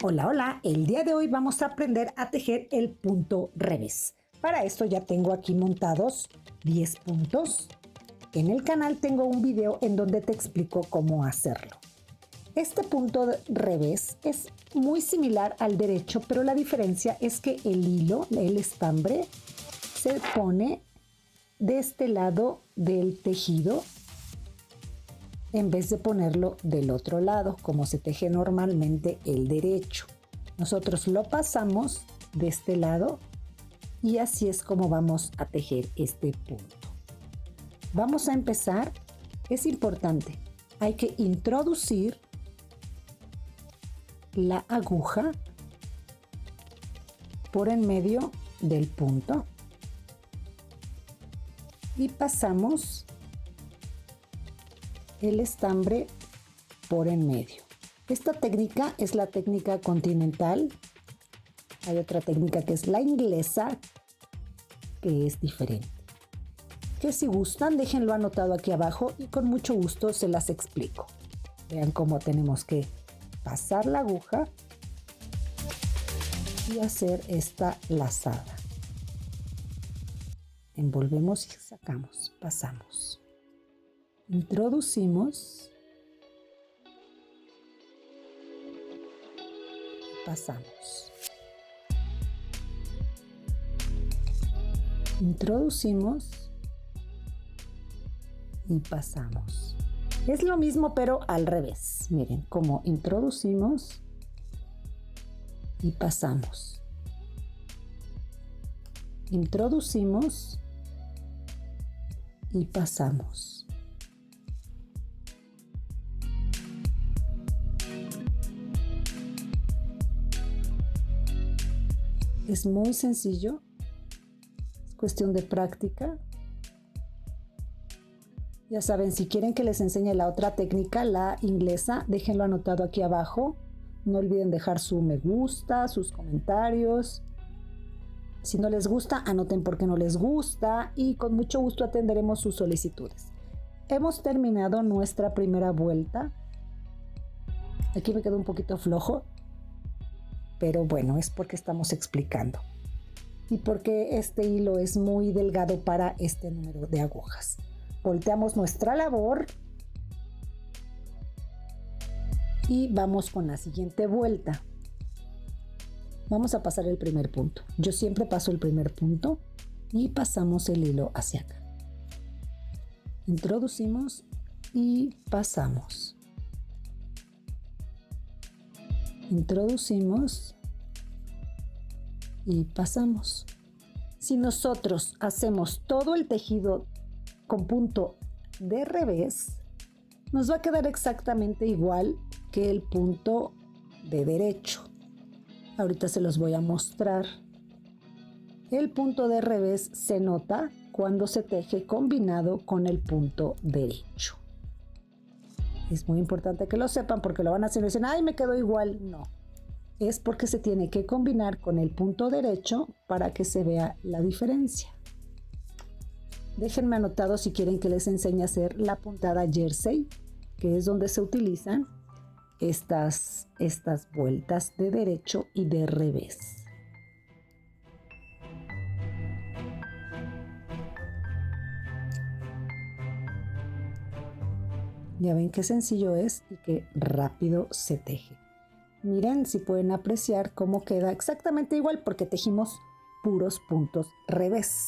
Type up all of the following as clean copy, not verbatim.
Hola, hola, el día de hoy vamos a aprender a tejer el punto revés. Para esto ya tengo aquí montados 10 puntos. En el canal tengo un video en donde te explico cómo hacerlo. Este punto revés es muy similar al derecho, pero la diferencia es que el hilo, el estambre, se pone de este lado del tejido en vez de ponerlo del otro lado, como se teje normalmente el derecho. Nosotros lo pasamos de este lado y así es como vamos a tejer este punto. Vamos a empezar. Es importante, hay que introducir la aguja por en medio del punto y pasamos el estambre por en medio. Esta técnica es la técnica continental. Hay otra técnica que es la inglesa, que es diferente. Que si gustan, déjenlo anotado aquí abajo y con mucho gusto se las explico. Vean cómo tenemos que pasar la aguja y hacer esta lazada. Envolvemos y sacamos, pasamos. Introducimos, pasamos. Introducimos y pasamos. Es lo mismo pero al revés. Miren, como introducimos y pasamos. Introducimos y pasamos. Es muy sencillo, es cuestión de práctica. Ya saben, si quieren que les enseñe la otra técnica, la inglesa, déjenlo anotado aquí abajo. No olviden dejar su me gusta, sus comentarios. Si no les gusta, anoten por qué no les gusta y con mucho gusto atenderemos sus solicitudes. Hemos terminado nuestra primera vuelta. Aquí me quedó un poquito flojo, pero bueno, es porque estamos explicando y porque este hilo es muy delgado para este número de agujas. Volteamos nuestra labor y vamos con la siguiente vuelta. Vamos a pasar el primer punto. Yo siempre paso el primer punto y pasamos el hilo hacia acá. Introducimos y pasamos. Introducimos y pasamos. Si nosotros hacemos todo el tejido con punto de revés, nos va a quedar exactamente igual que el punto de derecho. Ahorita se los voy a mostrar. El punto de revés se nota cuando se teje combinado con el punto derecho. Es muy importante que lo sepan porque lo van a hacer y dicen, ¡ay, me quedó igual! No, es porque se tiene que combinar con el punto derecho para que se vea la diferencia. Déjenme anotado si quieren que les enseñe a hacer la puntada jersey, que es donde se utilizan estas vueltas de derecho y de revés. Ya ven qué sencillo es y qué rápido se teje. Miren si pueden apreciar cómo queda exactamente igual porque tejimos puros puntos revés.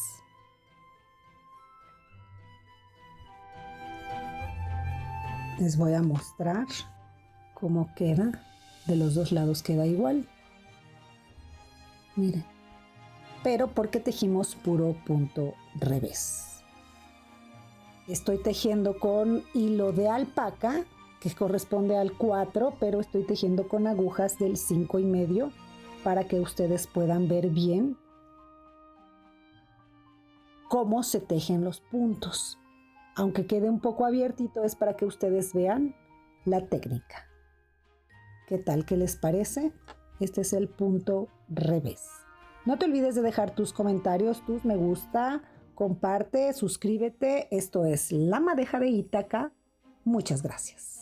Les voy a mostrar cómo queda. De los dos lados queda igual. Miren. Pero porque tejimos puro punto revés. Estoy tejiendo con hilo de alpaca, que corresponde al 4, pero estoy tejiendo con agujas del 5,5 para que ustedes puedan ver bien cómo se tejen los puntos. Aunque quede un poco abiertito, es para que ustedes vean la técnica. ¿Qué tal? ¿Qué les parece? Este es el punto revés. No te olvides de dejar tus comentarios, tus me gusta, comparte, suscríbete. Esto es La Madeja de Ítaca. Muchas gracias.